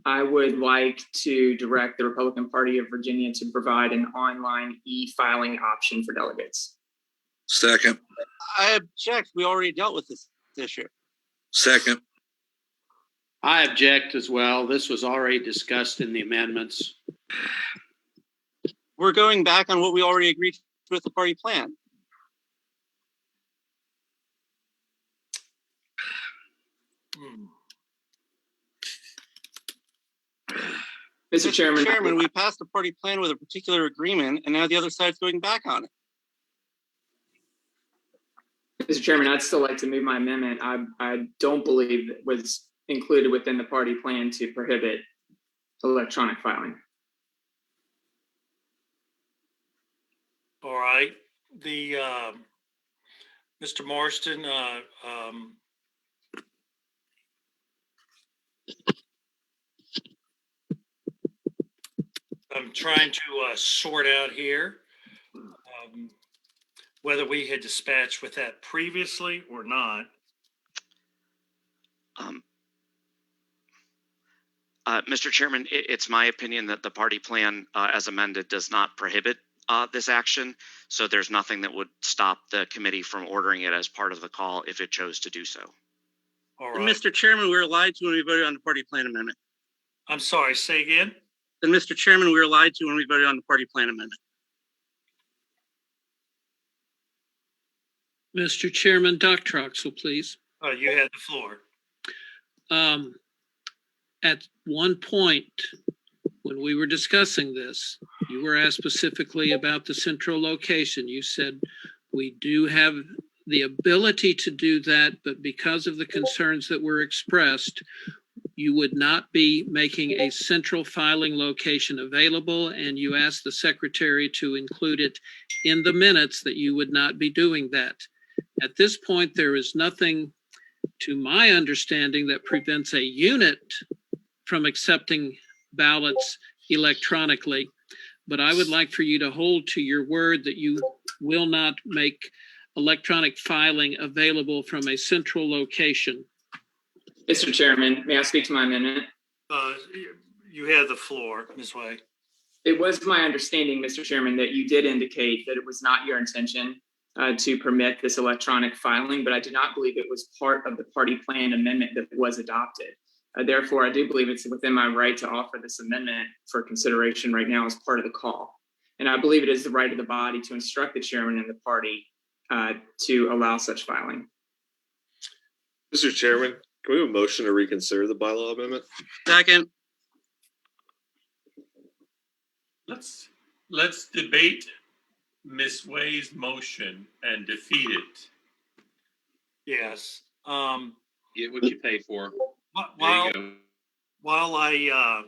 I would like to direct the Republican Party of Virginia to provide an online e-filing option for delegates. Second. I object. We already dealt with this issue. Second. I object as well. This was already discussed in the amendments. We're going back on what we already agreed with the party plan. Mr. Chairman, we passed the party plan with a particular agreement, and now the other side's going back on it. Mr. Chairman, I'd still like to move my amendment. I don't believe it was included within the party plan to prohibit electronic filing. All right. The Mr. Marston, I'm trying to sort out here whether we had dispatched with that previously or not. Mr. Chairman, it's my opinion that the party plan as amended does not prohibit this action. So there's nothing that would stop the committee from ordering it as part of the call if it chose to do so. All right. And Mr. Chairman, we were lied to when we voted on the party plan amendment. I'm sorry, say again? And Mr. Chairman, we were lied to when we voted on the party plan amendment. Mr. Chairman, Dr. Troxel, please. You had the floor. At one point, when we were discussing this, you were asked specifically about the central location. You said, we do have the ability to do that, but because of the concerns that were expressed, you would not be making a central filing location available, and you asked the secretary to include it in the minutes that you would not be doing that. At this point, there is nothing, to my understanding, that prevents a unit from accepting ballots electronically. But I would like for you to hold to your word that you will not make electronic filing available from a central location. Mr. Chairman, may I speak to my amendment? You have the floor, Ms. Way. It was my understanding, Mr. Chairman, that you did indicate that it was not your intention to permit this electronic filing, but I do not believe it was part of the party plan amendment that was adopted. Therefore, I do believe it's within my right to offer this amendment for consideration right now as part of the call. And I believe it is the right of the body to instruct the chairman and the party to allow such filing. Mr. Chairman, can we have a motion to reconsider the bylaw amendment? Second. Let's debate Ms. Way's motion and defeat it. Yes. Get what you pay for. While I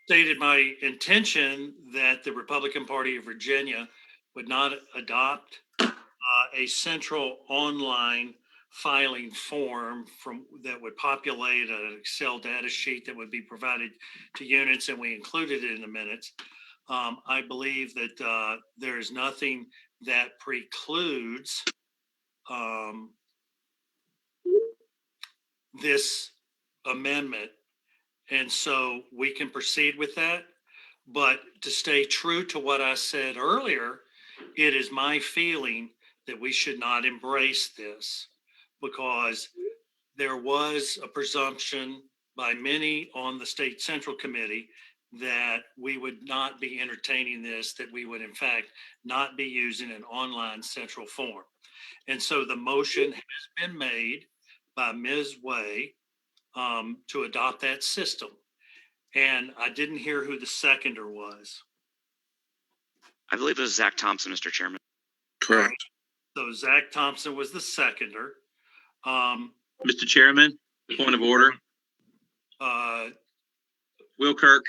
stated my intention that the Republican Party of Virginia would not adopt a central online filing form that would populate an Excel data sheet that would be provided to units, and we included it in the minutes. I believe that there is nothing that precludes this amendment, and so we can proceed with that. But to stay true to what I said earlier, it is my feeling that we should not embrace this, because there was a presumption by many on the State Central Committee that we would not be entertaining this, that we would in fact not be using an online central form. And so the motion has been made by Ms. Way to adopt that system. And I didn't hear who the seconder was. I believe it was Zach Thompson, Mr. Chairman. Correct. So Zach Thompson was the seconder. Mr. Chairman, point of order. Will Kirk.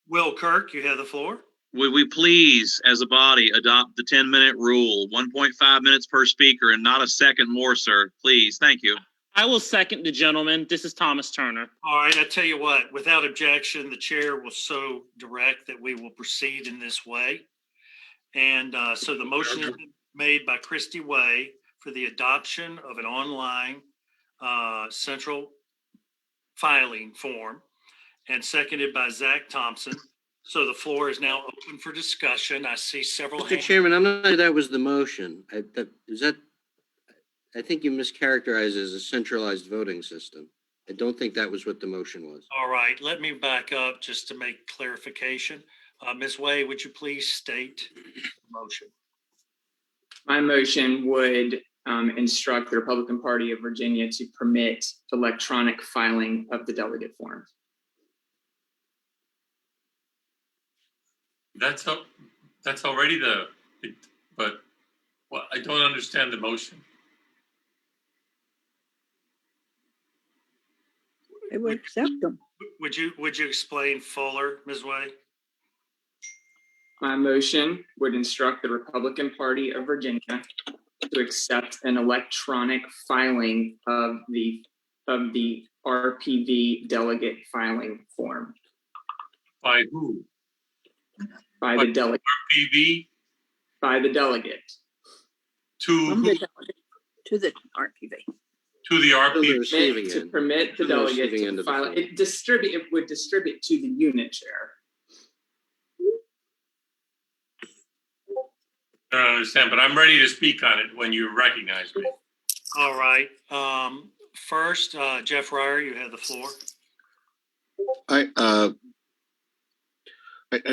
Will Kirk, you have the floor. Would we please, as a body, adopt the 10-minute rule, 1.5 minutes per speaker, and not a second more, sir? Please, thank you. I will second the gentleman. This is Thomas Turner. All right, I tell you what, without objection, the chair will so direct that we will proceed in this way. And so the motion has been made by Kristi Way for the adoption of an online central filing form. and seconded by Zach Thompson. So the floor is now open for discussion. I see several Mr. hands. Chairman, I'm not sure that was the motion. I think you mischaracterized it as a centralized voting system. I don't think that was what the motion was. All right, let me back up just to make clarification. Ms. Way, would you please state the motion? My motion would instruct the Republican Party of Virginia to permit electronic filing of the delegate forms. That's already but I don't understand the motion. I would accept them. Would you explain fuller, Ms. Way? My motion would instruct the Republican Party of Virginia to accept an electronic filing of the RPV delegate filing form. By who? By the delegate. RPV? By the delegate. To From who? the delegate to the RPV. To the RPV. Receiving To end. permit the To the delegate receiving end to of the file. form. It would distribute to the unit chair. I don't understand, but I'm ready to speak on it when you recognize me. All right. First, Jeff Ryer, you have the floor. I'd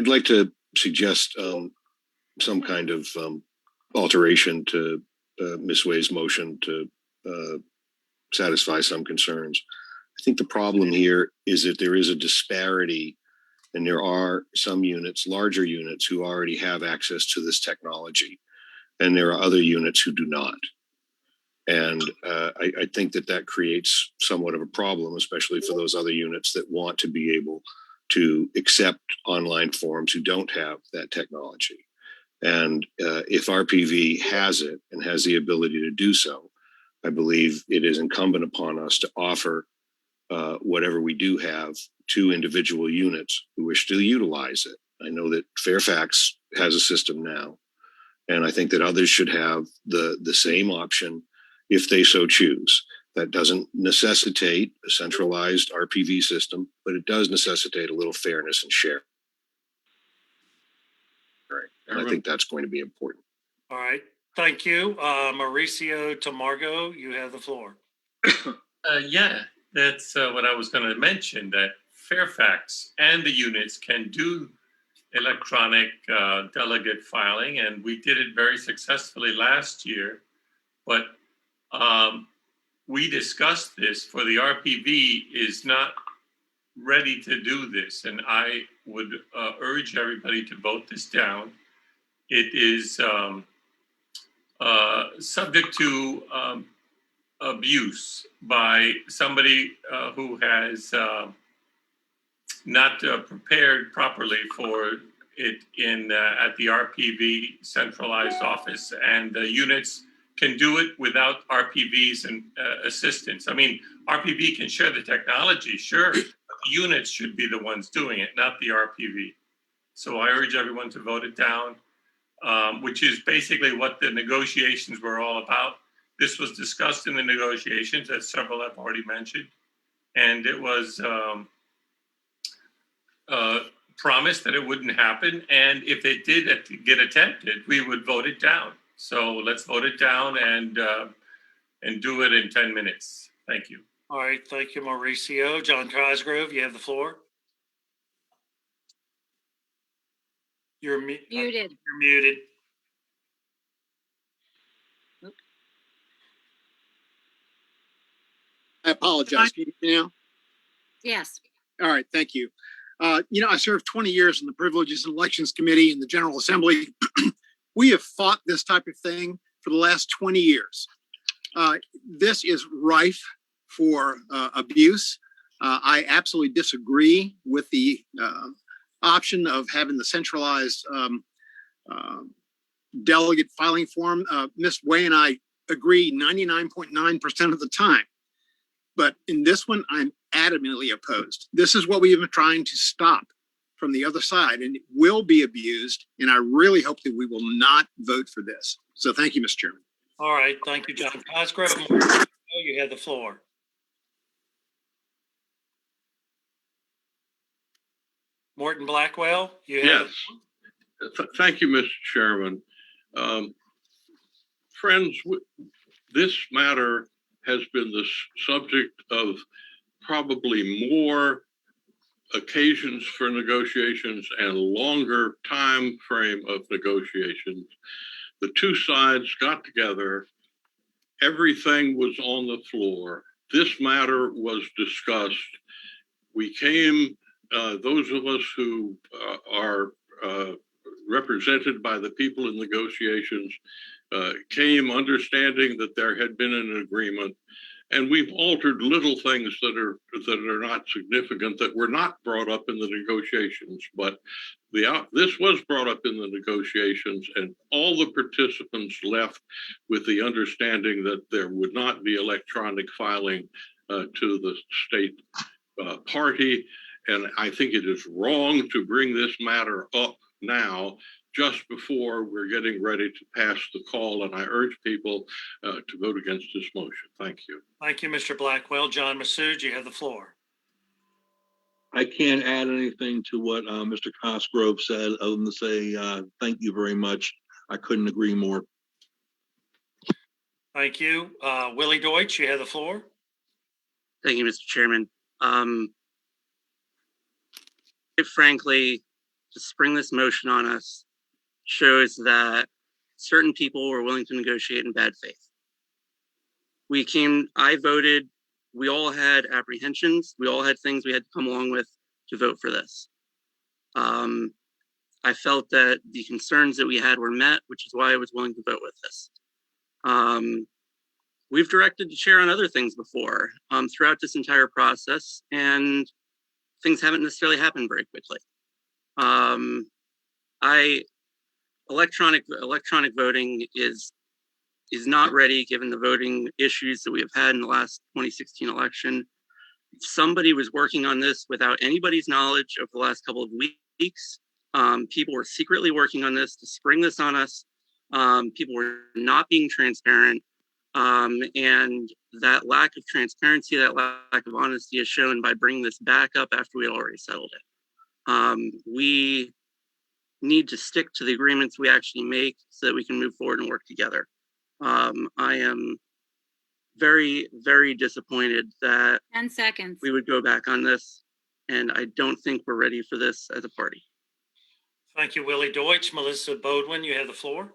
like to suggest some kind of alteration to Ms. Way's motion to satisfy some concerns. I think the problem here is that there is a disparity, and there are some units, larger units, who already have access to this technology, and there are other units who do not. And I think that creates somewhat of a problem, especially for those other units that want to be able to accept online forms who don't have that technology. And if RPV has it and has the ability to do so, I believe it is incumbent upon us to offer whatever we do have to individual units who wish to utilize it. I know that Fairfax has a system now, and I think that others should have the same option if they so choose. That doesn't necessitate a centralized RPV system, but it does necessitate a little fairness and sharing. And I think that's going to be important. All right. Thank you. Mauricio Tamargo, you have the floor. Yeah, that's what I was going to mention, that Fairfax and the units can do electronic delegate filing, and we did it very successfully last year. But we discussed this for the RPV is not ready to do this, and I would urge everybody to vote this down. It is subject to abuse by somebody who has not prepared properly for it at the RPV centralized office, and the units can do it without RPV's and assistance. I mean, RPV can share the technology, sure, but the units should be the ones doing it, not the RPV. So I urge everyone to vote it down, which is basically what the negotiations were all about. This was discussed in the negotiations, as several have already mentioned, and it was promised that it wouldn't happen. And if it did get attempted, we would vote it down. So let's vote it down and do it in 10 minutes. Thank you. All right. Thank you, Mauricio. John Cosgrove, you have the floor. You're muted. You're muted. I apologize. Can you hear me now? Yes. All right. Thank you. I served 20 years in the Privileges and Elections Committee in the General Assembly. We have fought this type of thing for the last 20 years. This is rife for abuse. I absolutely disagree with the option of having the centralized delegate filing form. Ms. Way and I agree 99.9% of the time. But in this one, I'm adamantly opposed. This is what we have been trying to stop from the other side, and it will be abused. And I really hope that we will not vote for this. So thank you, Mr. Chairman. All right. Thank you, John Cosgrove. You have the floor. Morton Blackwell, you have. Yes. Thank you, Mr. Chairman. Friends, this matter has been the subject of probably more occasions for negotiations and longer time frame of negotiations. The two sides got together. Everything was on the floor. This matter was discussed. We came, those of us who are represented by the people in negotiations came understanding that there had been an agreement, and we've altered little things that are not significant, that were not brought up in the negotiations. But this was brought up in the negotiations, and all the participants left with the understanding that there would not be electronic filing to the state party. And I think it is wrong to bring this matter up now, just before we're getting ready to pass the call. And I urge people to vote against this motion. Thank you. Thank you, Mr. Blackwell. John Massoud, you have the floor. I can't add anything to what Mr. Cosgrove said, other than to say thank you very much. I couldn't agree more. Thank you. Willie Deutsch, you have the floor. Thank you, Mr. Chairman. Frankly, to spring this motion on us shows that certain people were willing to negotiate in bad faith. I voted, we all had apprehensions. We all had things we had to come along with to vote for this. I felt that the concerns that we had were met, which is why I was willing to vote with this. We've directed the chair on other things before throughout this entire process, and things haven't necessarily happened very quickly. Electronic voting is not ready given the voting issues that we have had in the last 2016 election. Somebody was working on this without anybody's knowledge over the last couple of weeks. People were secretly working on this to spring this on us. People were not being transparent. And that lack of transparency, that lack of honesty is shown by bringing this back up after we had already settled it. We need to stick to the agreements we actually make so that we can move forward and work together. I am very, very disappointed that 10 seconds. we would go back on this, and I don't think we're ready for this as a party. Thank you, Willie Deutsch. Melissa Bodwin, you have the floor.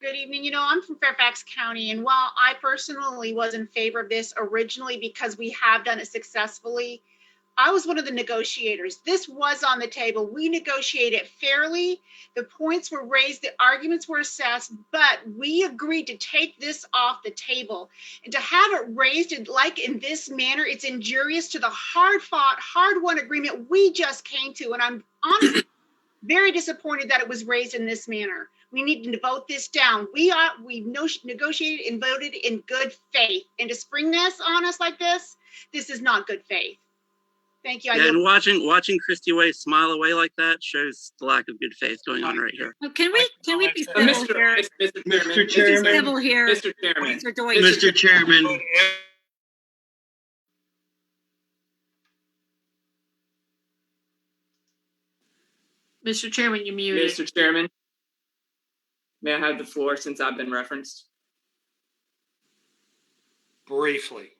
Good evening. I'm from Fairfax County, and while I personally was in favor of this originally because we have done it successfully, I was one of the negotiators. This was on the table. We negotiated fairly. The points were raised, the arguments were assessed, but we agreed to take this off the table. And to have it raised like in this manner, it's injurious to the hard-fought, hard-won agreement we just came to. And I'm honestly very disappointed that it was raised in this manner. We need to vote this down. We negotiated and voted in good faith. And to spring this on us like this is not good faith. Thank you. Yeah, and watching Kristi Way smile away like that shows the lack of good faith going on right here. Can we be civil here? Mr. Chairman. Civil here. Mr. Chairman. Mr. Deutsch. Mr. Chairman. Mr. Chairman, you're muted. Mr. Chairman, may I have the floor since I've been referenced? Briefly.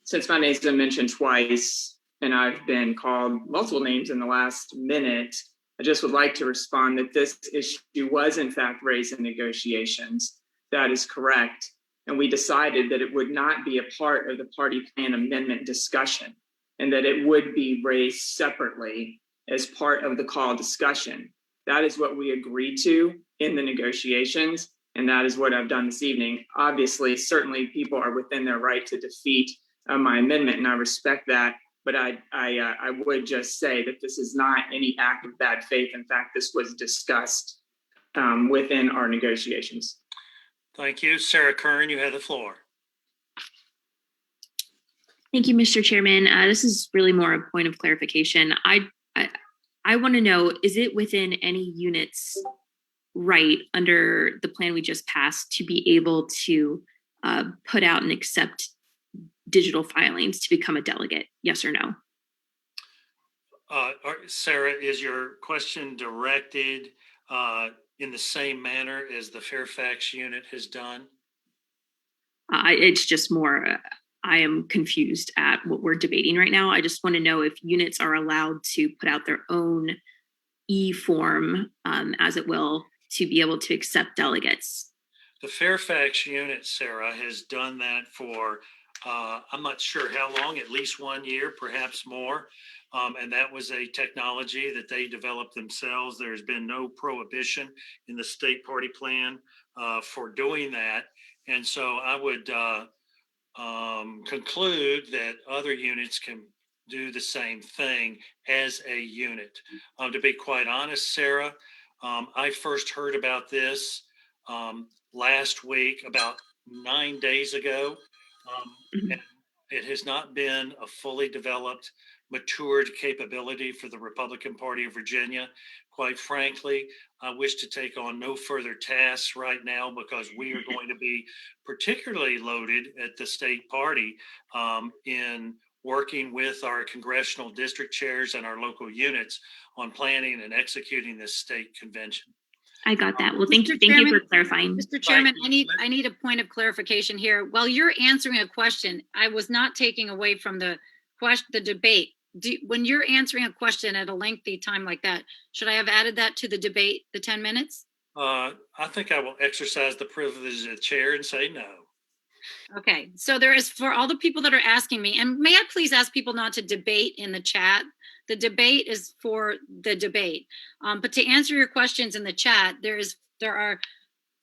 Since my name's been mentioned twice and I've been called multiple names in the last minute, I just would like to respond that this issue was in fact raised in negotiations. That is correct. And we decided that it would not be a part of the party plan amendment discussion and that it would be raised separately as part of the call discussion. That is what we agreed to in the negotiations, and that is what I've done this evening. Obviously, certainly people are within their right to defeat my amendment, and I respect that, but I would just say that this is not any act of bad faith. In fact, this was discussed within our negotiations. Thank you. Sarah Kern, you have the floor. Thank you, Mr. Chairman. This is really more a point of clarification. I want to know, is it within any unit's right under the plan we just passed to be able to put out and accept digital filings to become a delegate? Yes or no? Sarah, is your question directed in the same manner as the Fairfax unit has done? It's just more, I am confused at what we're debating right now. I just want to know if units are allowed to put out their own e-form, as it will, to be able to accept delegates. The Fairfax unit, Sarah, has done that for, I'm not sure how long, at least 1 year, perhaps more. And that was a technology that they developed themselves. There's been no prohibition in the state party plan for doing that. And so I would conclude that other units can do the same thing as a unit. To be quite honest, Sarah, I first heard about this last week, about 9 days ago. And it has not been a fully developed, matured capability for the Republican Party of Virginia. Quite frankly, I wish to take on no further tasks right now because we are going to be particularly loaded at the state party in working with our congressional district chairs and our local units on planning and executing this state convention. I got that. Well, thank you for clarifying. Mr. Chairman, I need a point of clarification here. While you're answering a question, I was not taking away from the debate. When you're answering a question at a lengthy time like that, should I have added that to the debate, the 10 minutes? I think I will exercise the privilege of the chair and say no. Okay, so there is, for all the people that are asking me, and may I please ask people not to debate in the chat? The debate is for the debate. But to answer your questions in the chat, there are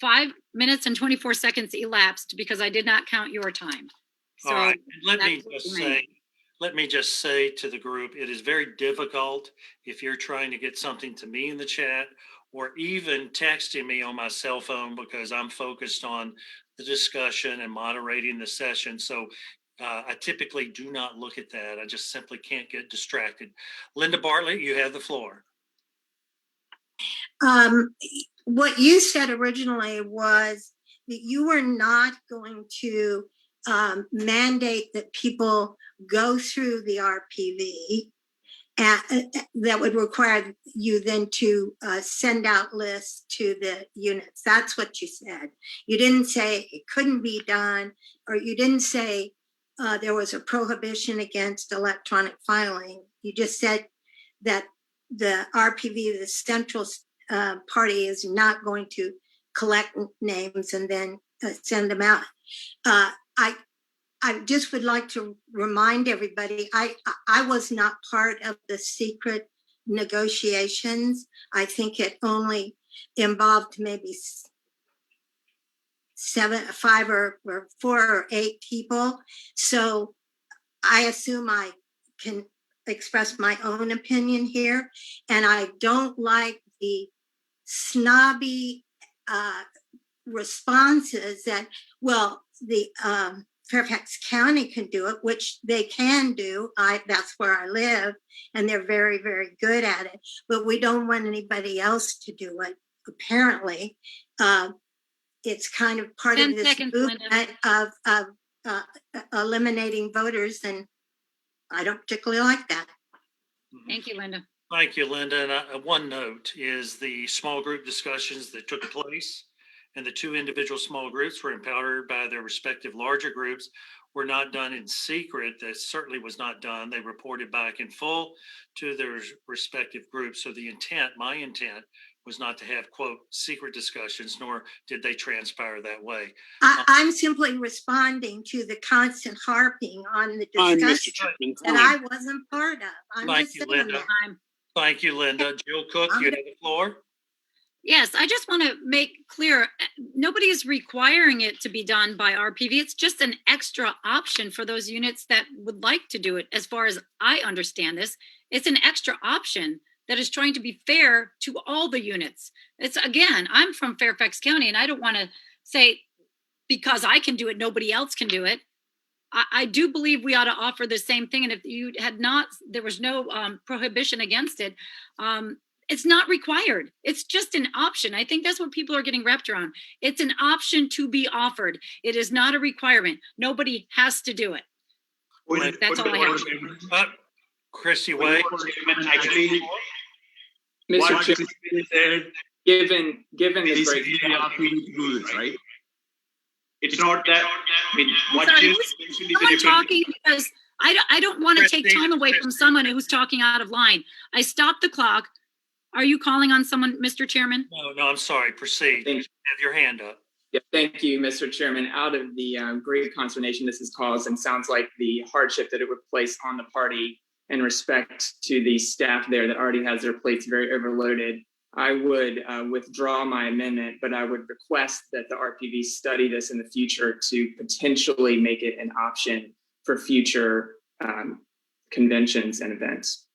5 minutes and 24 seconds elapsed because I did not count your time. So all right, let me just say to the group, it is very difficult if you're trying to get something to me in the chat or even texting me on my cell phone because I'm focused on the discussion and moderating the session. So I typically do not look at that. I just simply can't get distracted. Linda Bartlett, you have the floor. What you said originally was that you were not going to mandate that people go through the RPV, and that would require you then to send out lists to the units. That's what you said. You didn't say it couldn't be done, or you didn't say there was a prohibition against electronic filing. You just said that the RPV, the central party, is not going to collect names and then send them out. I just would like to remind everybody, I was not part of the secret negotiations. I think it only involved maybe 5 or 4 or 8 people. So I assume I can express my own opinion here. And I don't like the snobby responses that, well, the Fairfax County can do it, which they can do. That's where I live, and they're very, very good at it. But we don't want anybody else to do it, apparently. It's kind of part of this movement of eliminating voters, and I don't particularly like that. Thank you, Linda. Thank you, Linda. And one note is the small group discussions that took place and the 2 individual small groups were empowered by their respective larger groups were not done in secret. That certainly was not done. They reported back in full to their respective groups. So the intent, my intent, was not to have, quote, secret discussions, nor did they transpire that way. I'm simply responding to the constant harping on the discussion that I wasn't part of. Thank you, Linda. Thank you, Linda. Jill Cook, you have the floor. Yes, I just want to make clear, nobody is requiring it to be done by RPV. It's just an extra option for those units that would like to do it. As far as I understand this, it's an extra option that is trying to be fair to all the units. It's, again, I'm from Fairfax County, and I don't want to say because I can do it, nobody else can do it. I do believe we ought to offer the same thing. And if you had not, there was no prohibition against it. It's not required. It's just an option. I think that's what people are getting wrapped around. It's an option to be offered. It is not a requirement. Nobody has to do it. That's all I have. Kristi Way. Actually, Mr. What Chairman, Kristi said, given it the is break. really up to you to do this, right? It's not that, I mean, I'm what sorry, Jill who's mentioned is a someone different. talking? Because I don't want to take Kristi, time away from someone who's talking out of line. I stopped the clock. Are you calling on someone, Mr. Chairman? No, I'm sorry. Proceed. Thank You have your hand up. Yeah, thank you, Mr. Chairman. Out of the great consternation this has caused and sounds like the hardship that it would place on the party in respect to the staff there that already has their plates very overloaded, I would withdraw my amendment, but I would request that the RPV study this in the future to potentially make it an option for future conventions and events.